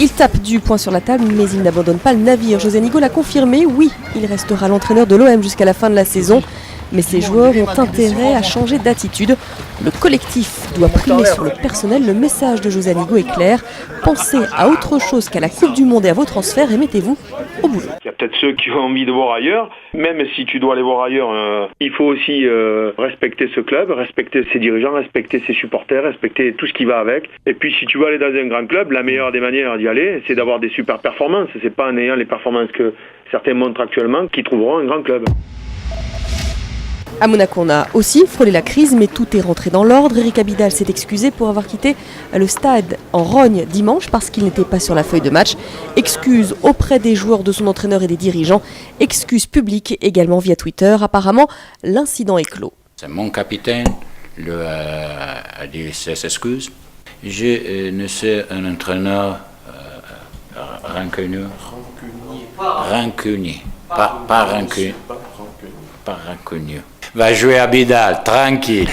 Il tape du poing sur la table, mais il n'abandonne pas le navire. José Anigo l'a confirmé, oui, il restera l'entraîneur de l'OM jusqu'à la fin de la saison. Mais ses joueurs ont intérêt à changer d'attitude. Le collectif doit primer sur le personnel. Le message de José Anigo est clair. Pensez à autre chose qu'à la Coupe du Monde et à vos transferts et mettez-vous au boulot. Il y a peut-être ceux qui ont envie de voir ailleurs. Même si tu dois aller voir ailleurs, il faut aussi respecter ce club, respecter ses dirigeants, respecter ses supporters, respecter tout ce qui va avec. Et puis si tu veux aller dans un grand club, la meilleure des manières d'y aller, c'est d'avoir des super performances. C'est pas en ayant les performances que certains montrent actuellement qu'ils trouveront un grand club. À Monaco, on a aussi frôlé la crise, mais tout est rentré dans l'ordre. Eric Abidal s'est excusé pour avoir quitté le stade en rogne dimanche parce qu'il n'était pas sur la feuille de match. Excuse auprès des joueurs, de son entraîneur et des dirigeants. Excuse publique également via Twitter. Apparemment, l'incident est clos. C'est mon capitaine a dit ses excuses. Je ne suis un entraîneur rancunier. Rancunier. Pas rancunier. Pas rancunier. Va jouer Abidal, tranquille.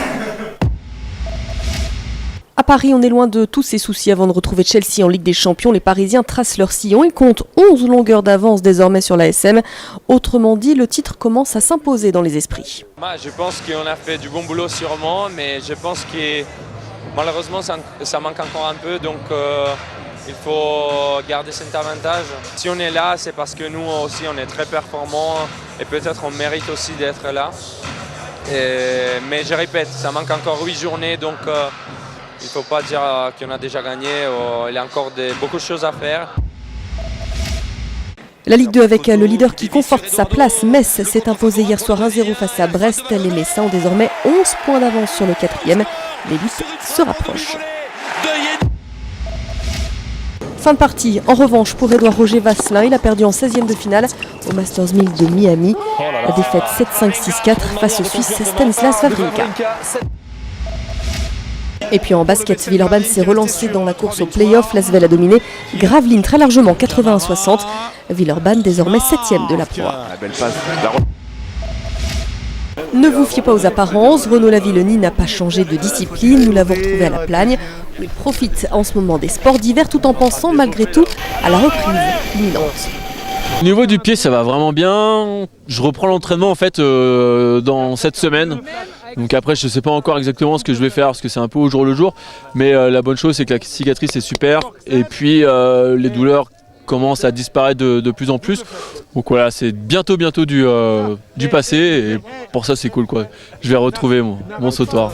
À Paris, on est loin de tous ces soucis avant de retrouver Chelsea en Ligue des Champions. Les Parisiens tracent leur sillon et comptent 11 longueurs d'avance désormais sur l'ASM. Autrement dit, le titre commence à s'imposer dans les esprits. Je pense qu'on a fait du bon boulot sûrement, mais je pense que malheureusement ça manque encore un peu. Donc il faut garder cet avantage. Si on est là, c'est parce que nous aussi on est très performants et peut-être on mérite aussi d'être là. Mais je répète, ça manque encore 8 journées, donc il ne faut pas dire qu'on a déjà gagné. Il y a encore beaucoup de choses à faire. La Ligue 2 avec le leader qui conforte sa place, Metz s'est imposé hier soir 1-0 face à Brest. Les Messins ont désormais 11 points d'avance sur le 4e. Les luttes se rapprochent. Fin de partie, en revanche, pour Édouard Roger Vasselin. Il a perdu en 16e de finale au Masters 1000 de Miami. La défaite 7-5-6-4 face au Suisse Stanislas Wawrinka. Et puis en basket, Villeurbanne s'est relancé dans la course au play-off. L'Asvel a dominé Gravelines très largement, 81-60. Villeurbanne désormais 7e de la Pro A. Ne vous fiez pas aux apparences, Renaud Lavillenie n'a pas changé de discipline, nous l'avons retrouvé à la Plagne. Il profite en ce moment des sports d'hiver tout en pensant malgré tout à la reprise imminente. Au niveau du pied, ça va vraiment bien. Je reprends l'entraînement en fait dans cette semaine. Donc après, je ne sais pas encore exactement ce que je vais faire parce que c'est un peu au jour le jour. Mais la bonne chose, c'est que la cicatrice est super. Et puis les douleurs commencent à disparaître de plus en plus. Donc voilà, c'est bientôt du passé. Et pour ça, c'est cool quoi. Je vais retrouver mon sautoir.